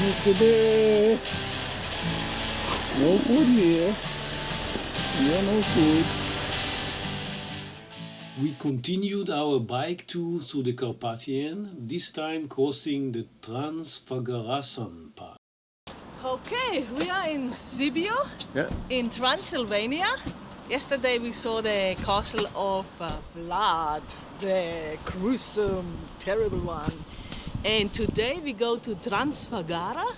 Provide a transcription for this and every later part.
Look at there. No food here. Yeah, no food. We continued our bike tour through the Carpathian, this time crossing the Trans-Fagarasan Pass. Okay, we are in Sibiu, Yeah. in Transylvania. Yesterday we saw the castle of Vlad, the gruesome, terrible one. And today we go to Transfagara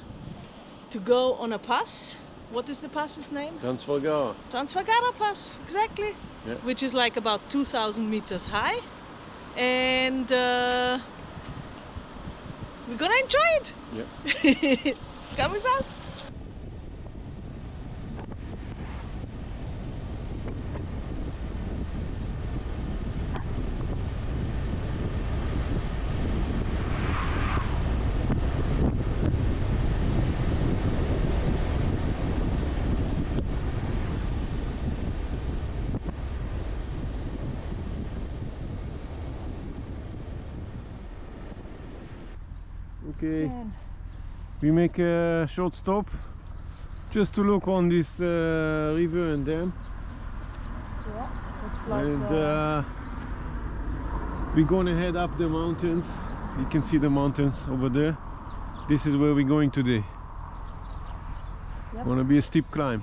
to go on a pass. What is the pass's name? Transfagara. Transfagara Pass, exactly. Yeah. Which is like about 2,000 meters high. And we're gonna enjoy it. Yeah. Come with us. Okay. We make a short stop just to look on this river and dam. Yeah, it's like And we're gonna head up the mountains. You can see the mountains over there. This is where we're going today. Yep. Gonna be a steep climb.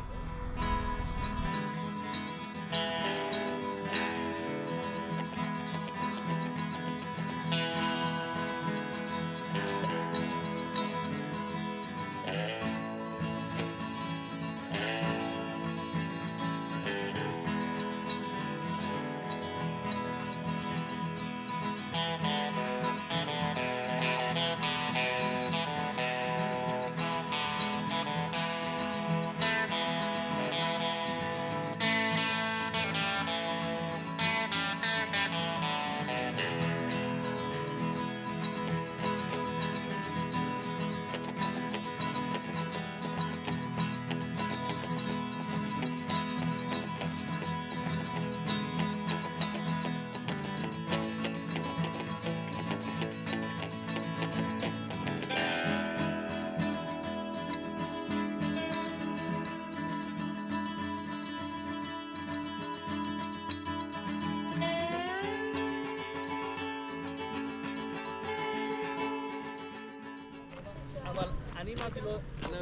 אבל אני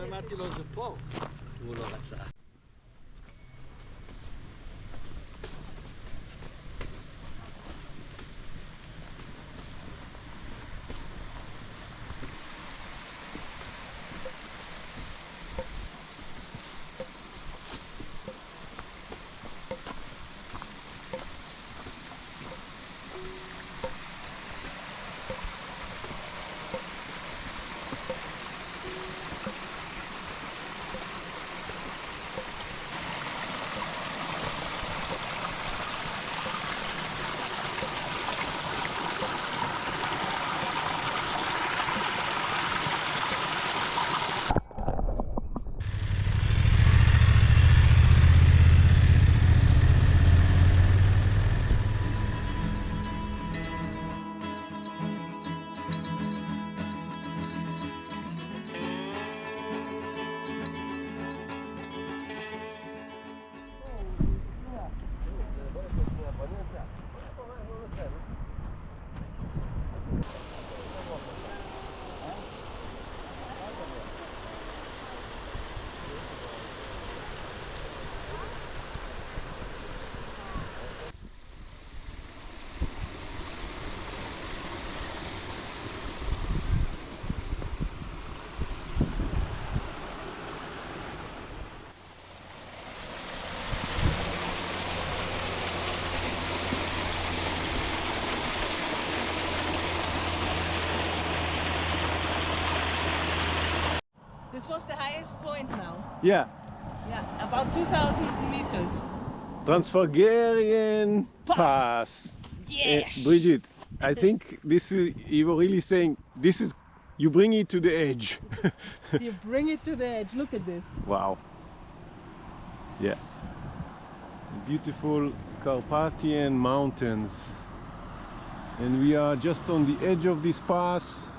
אמרתי לו זה פה, והוא לא רצה. This was the highest point now. Yeah. Yeah, about 2,000 meters. Transfagarian Pass. Yes! Brigitte, I think this is, you were really saying, this is, you bring it to the edge. You bring it to the edge. Look at this. Wow. Yeah. Beautiful Carpathian mountains. And we are just on the edge of this pass.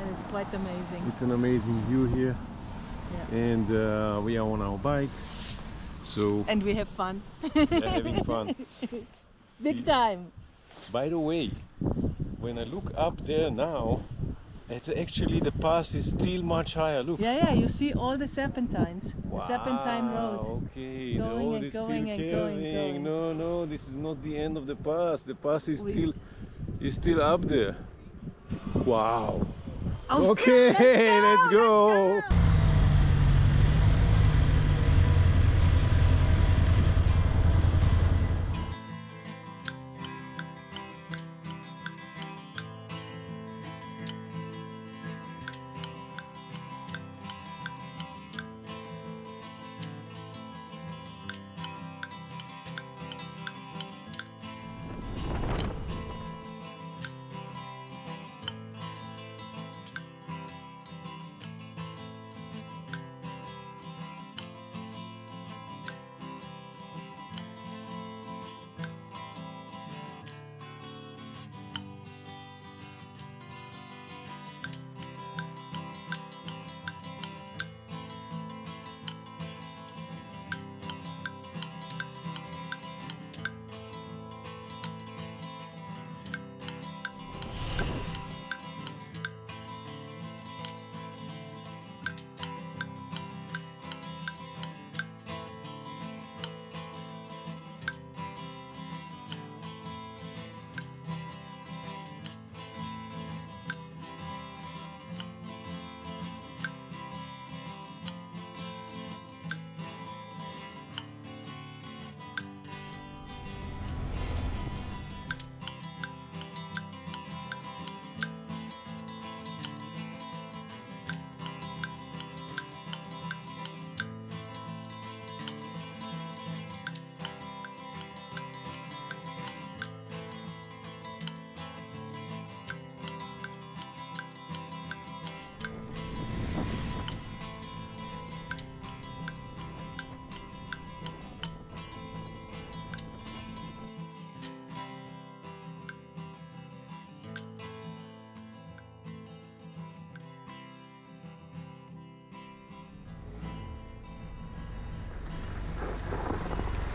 and it's quite amazing. It's an amazing view here. Yeah. And we are on our bike, so And we have fun. we're having fun. Big time. By the way, when I look up there now, it's actually the pass is still much higher. Look. Yeah, you see all the serpentines. The Serpentine Road. Okay, the Going road and is still going and going, curving. going. No, this is not the end of the pass. The pass is still up there. Wow. Okay, let's go.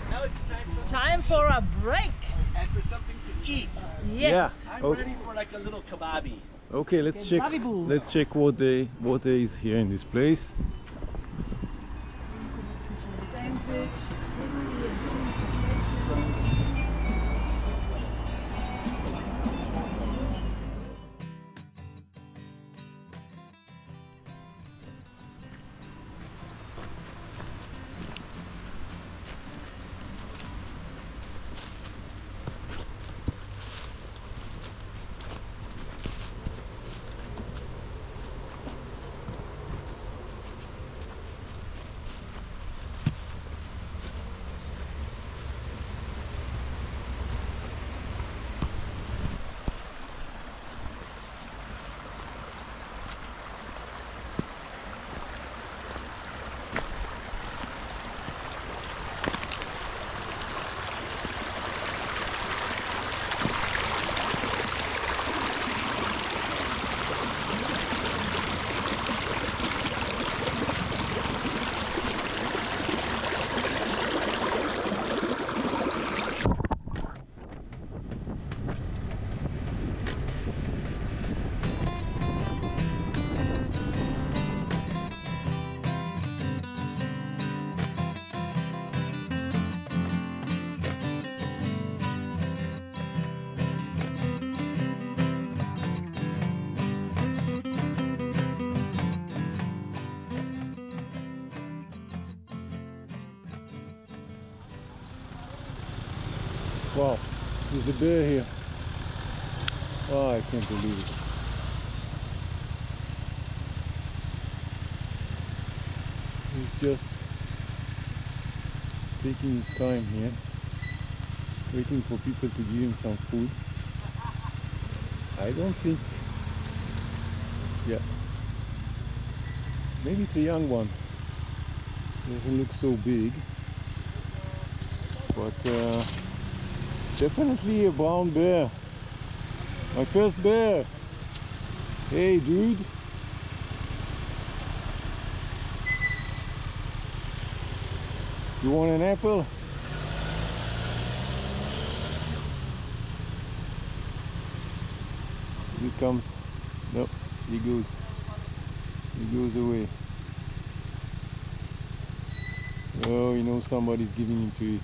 Now it's Time for a break. and for something to eat. Yes. I'm Okay. ready for like a little kebabi. Okay, let's check. Kebabiboo. Let's check what there is here in this place. Sandwich, crispy and Wow, there's a bear here. Oh, I can't believe it. He's just taking his time here, waiting for people to give him some food. I don't think, yeah, maybe it's a young one. Doesn't look so big, but definitely a brown bear. My first bear. Hey dude. You want an apple? He comes. Nope, he goes. He goes away. Oh, you know somebody's giving him to eat.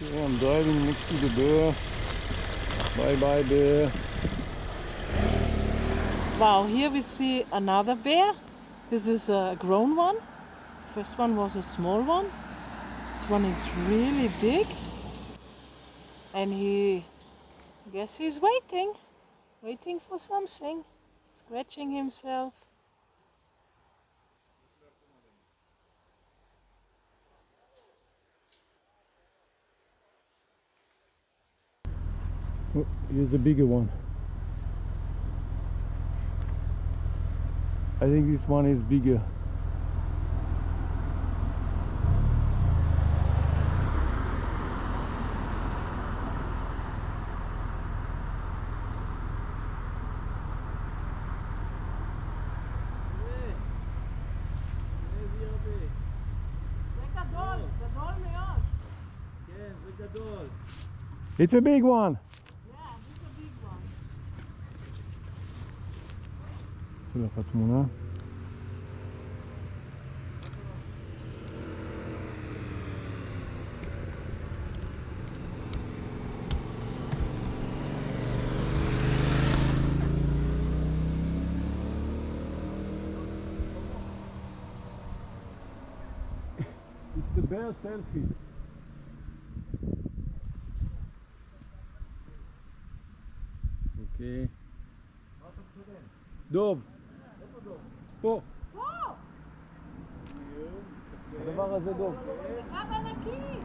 Okay, I'm driving next to the bear. Bye bye bear. Wow, here we see another bear. This is a grown one. The first one was a small one. This one is really big. And I guess he's waiting for something, scratching himself. Oh, here's a bigger one. I think this one is bigger. It's a big one. Yeah, this is a big one. C'est la Fatmouna. It's the bear selfie. Okay. דוב. פה. פה! הדבר הזה דוב. אחד ענקי!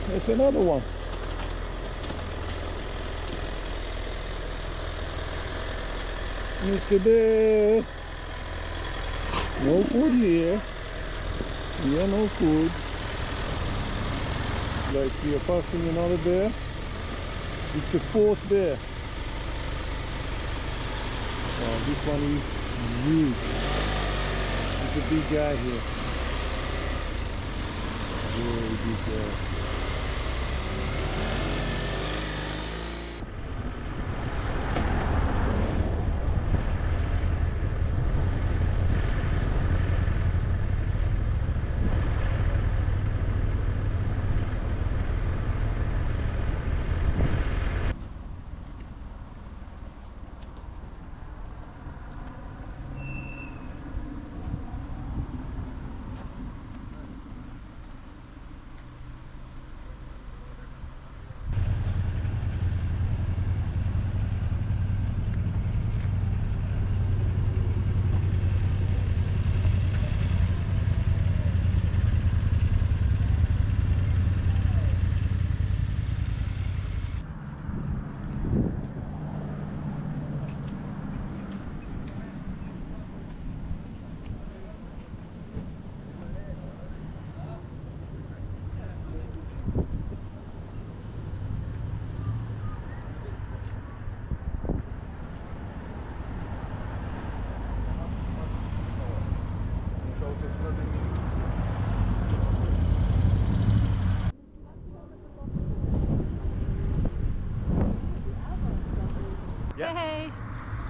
There's another one. Mr. Bear. No food here. Here no food. Like we are passing another bear. It's the fourth bear. Wow, this one is huge. It's a big guy here. Very big guy. Yay!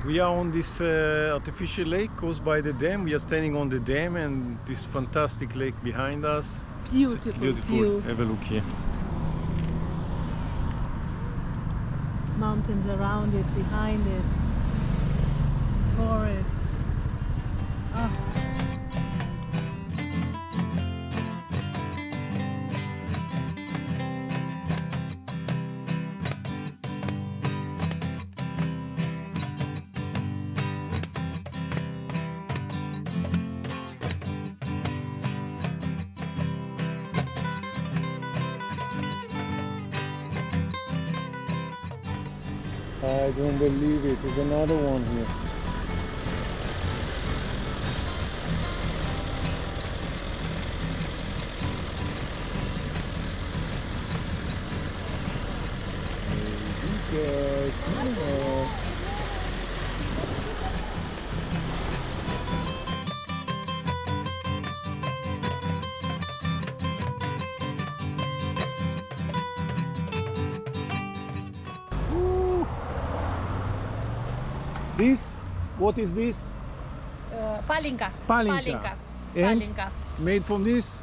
We are on this artificial lake caused by the dam. We are standing on the dam and this fantastic lake behind us. Beautiful, Beautiful. view. Have a look here. Mountains around it, behind it. Forest. Oh. I don't believe it. There's another one here. Hey, hello. This, what is this? Palinka. Palinka. And Palinka. made from this?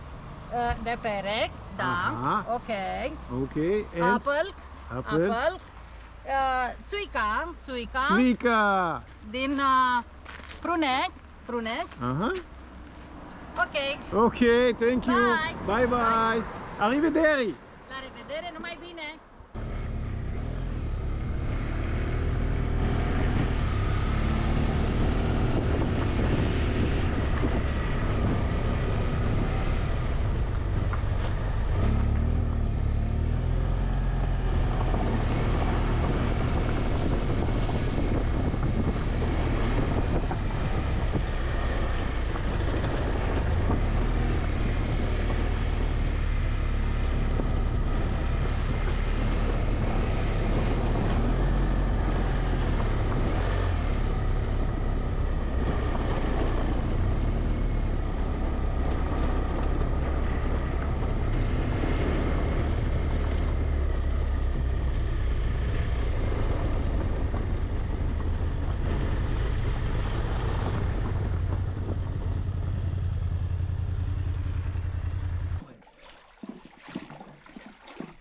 De perek, da. Aha. Okay. Okay. And Apel. apple. Apel. Cuica. Cuica. Zwika. Din prunek. Prunek. Uh-huh. Okay. Okay, thank you. Bye. Bye bye. Arrivederci. La rivedere, non mai bine.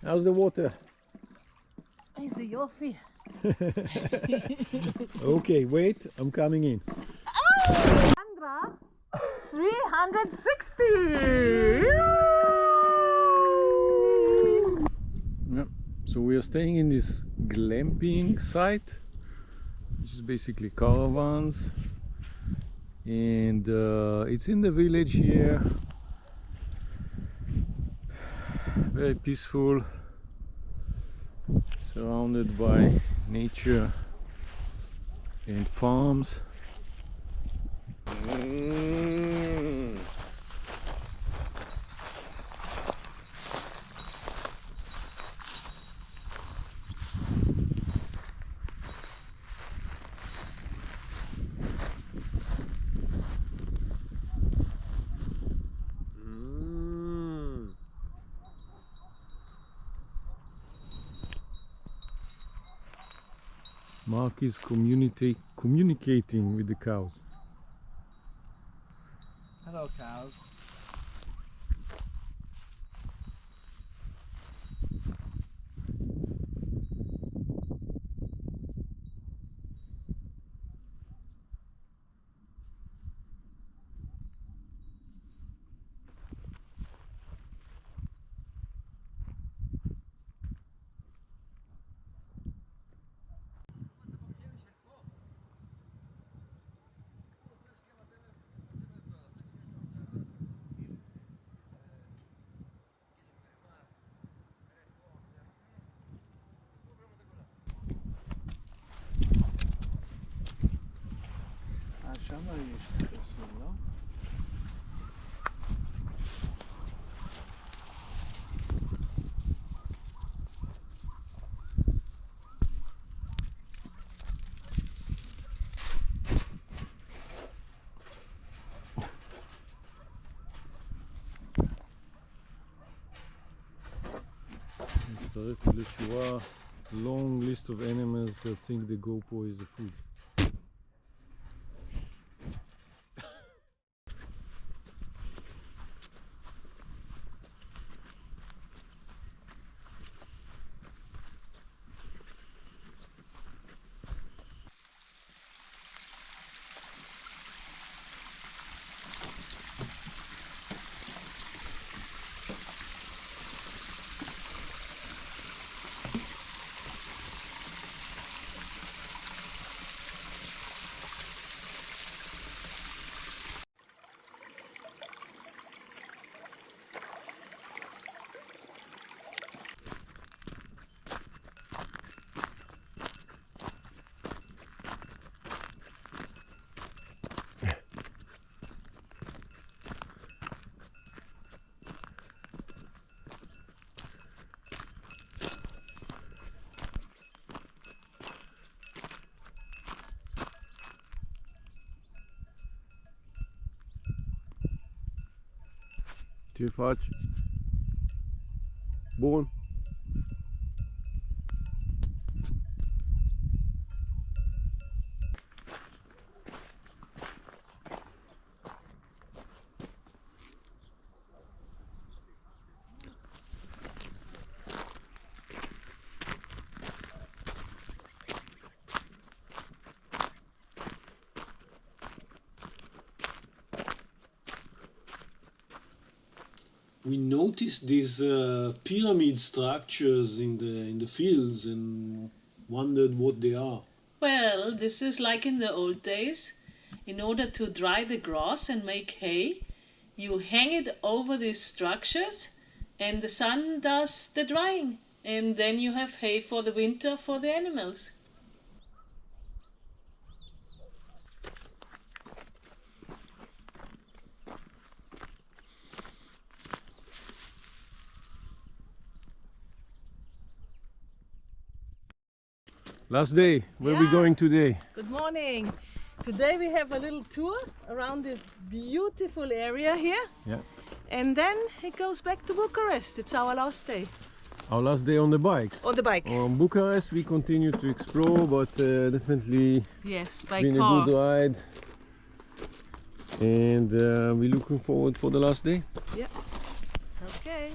How's the water? Easy, Yofi. Okay, wait, I'm coming in. Sandra, 360! Yeah. So we are staying in this glamping site, which is basically caravans, and it's in the village here. Very peaceful, surrounded by nature and farms. Mark is communicating with the cows. Hello, cows. שם יש חסר, לא? נצטרף לשורה long list of animals that think the GoPro is the food. Ce faci? Bun. We noticed these pyramid structures in the fields and wondered what they are. Well, this is like in the old days. In order to dry the grass and make hay, you hang it over these structures and the sun does the drying. And then you have hay for the winter for the animals. Last day. Where are we Yeah. going today? Good morning. Today we have a little tour around this beautiful area here. Yeah. And then it goes back to Bucharest. It's our last day. Our last day on the bikes. On the bike. On Bucharest we continue to explore, but definitely Yes, by been car. a good ride. And we're looking forward for the last day. Yeah. Okay.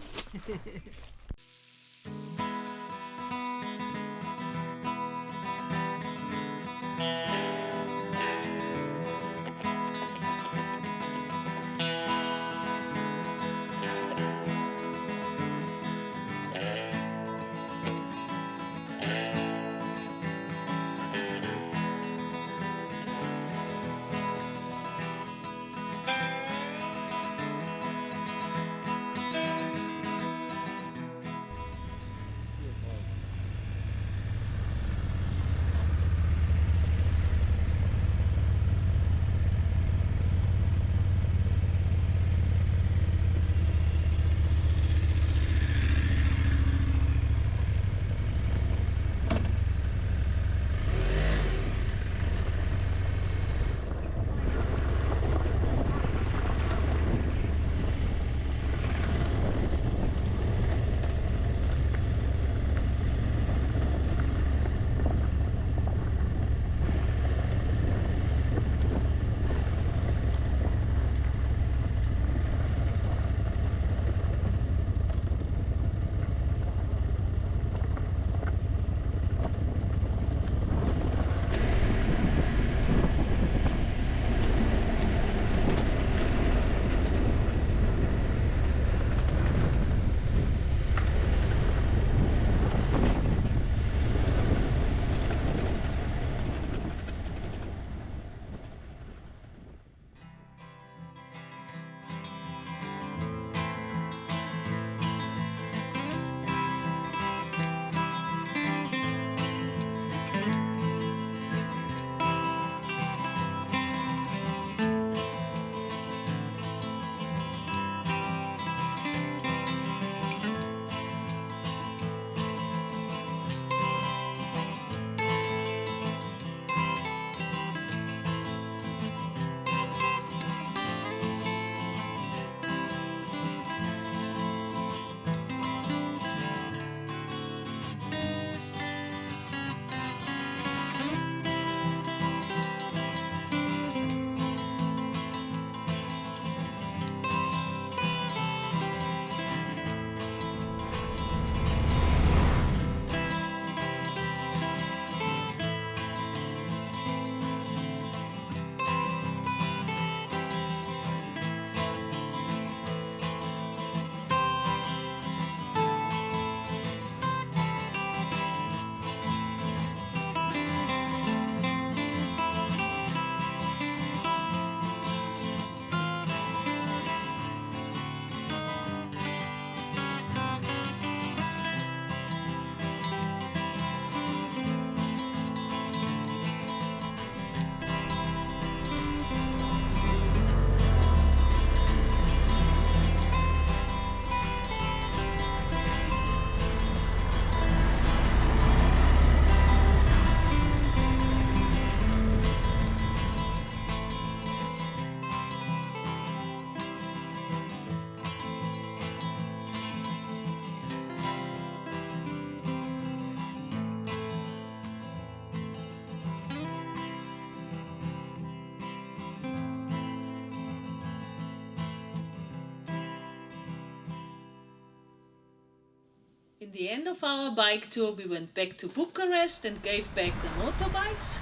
In the end of our bike tour, we went back to Bucharest and gave back the motorbikes.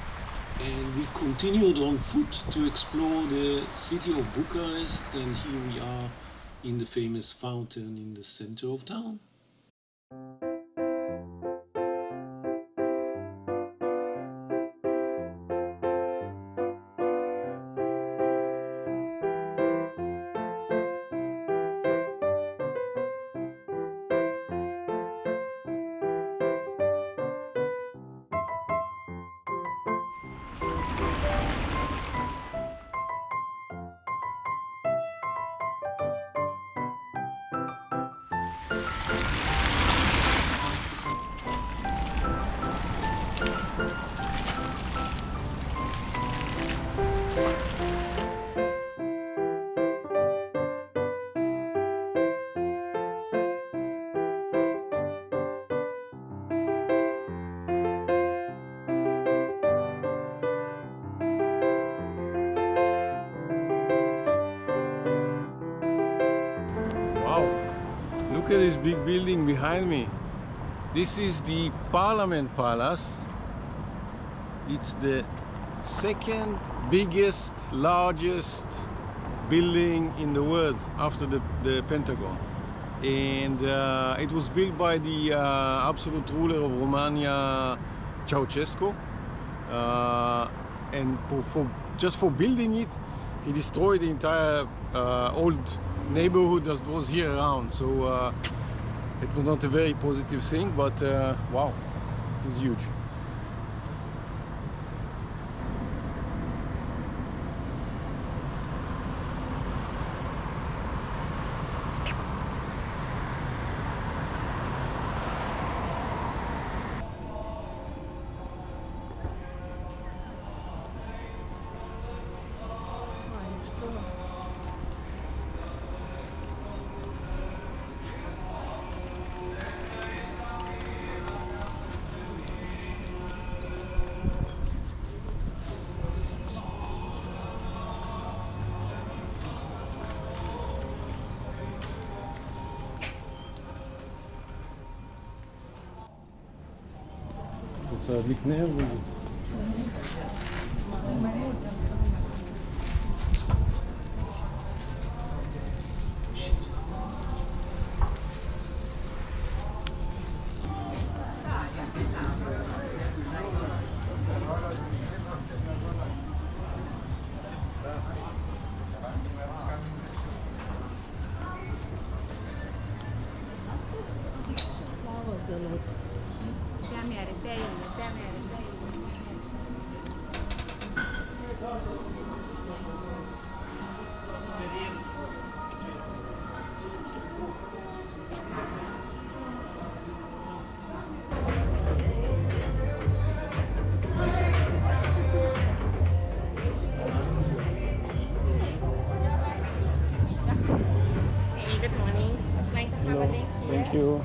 And we continued on foot to explore the city of Bucharest, and here we are in the famous fountain in the center of town. Look at this big building behind me. This is the Parliament Palace. It's the second biggest, largest building in the world after the Pentagon. And it was built by the absolute ruler of Romania, Ceausescu. And just for building it, he destroyed the entire old neighborhood that was here around. So it was not a very positive thing, but wow, it is huge. להדליק נר Thank you.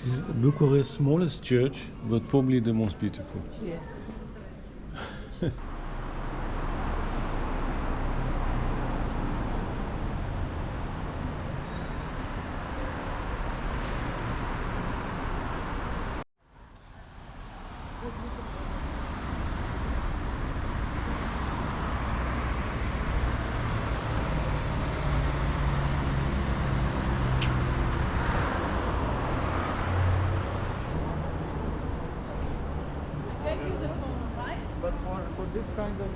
This is Bucharest's smallest church, but probably the most beautiful. Yes. But for this kind of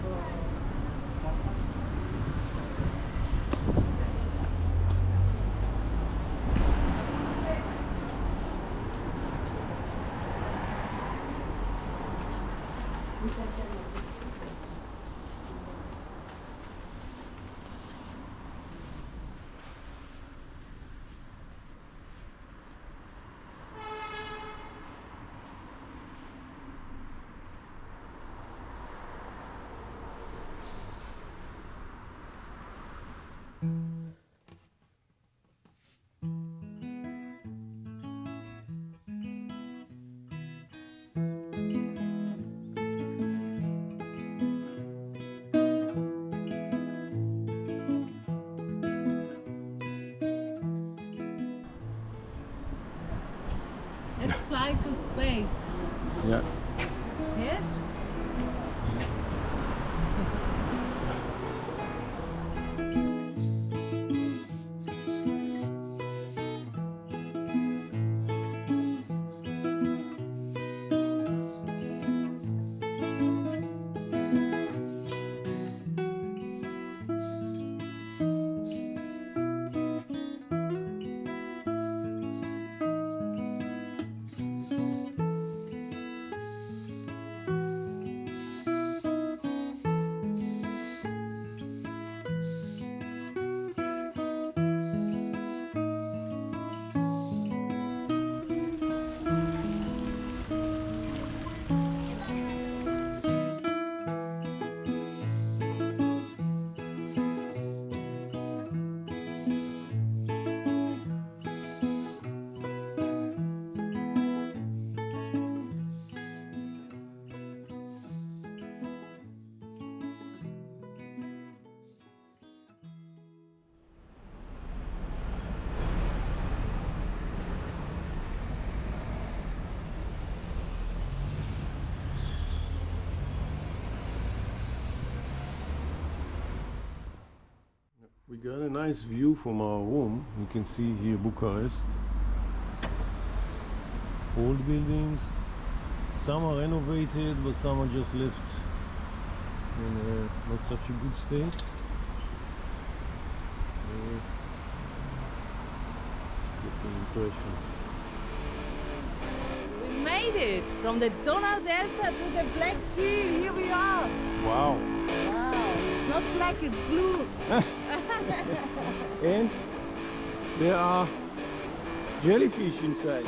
Let's fly to space. Yeah. Yes? We got a nice view from our room. You can see here Bucharest. Old buildings. Some are renovated, but some are just left in not such a good state. Get the impression. We made it from the Donau Delta to the Black Sea. Here we are. Wow! Wow. It's not black, it's blue. And there are jellyfish inside.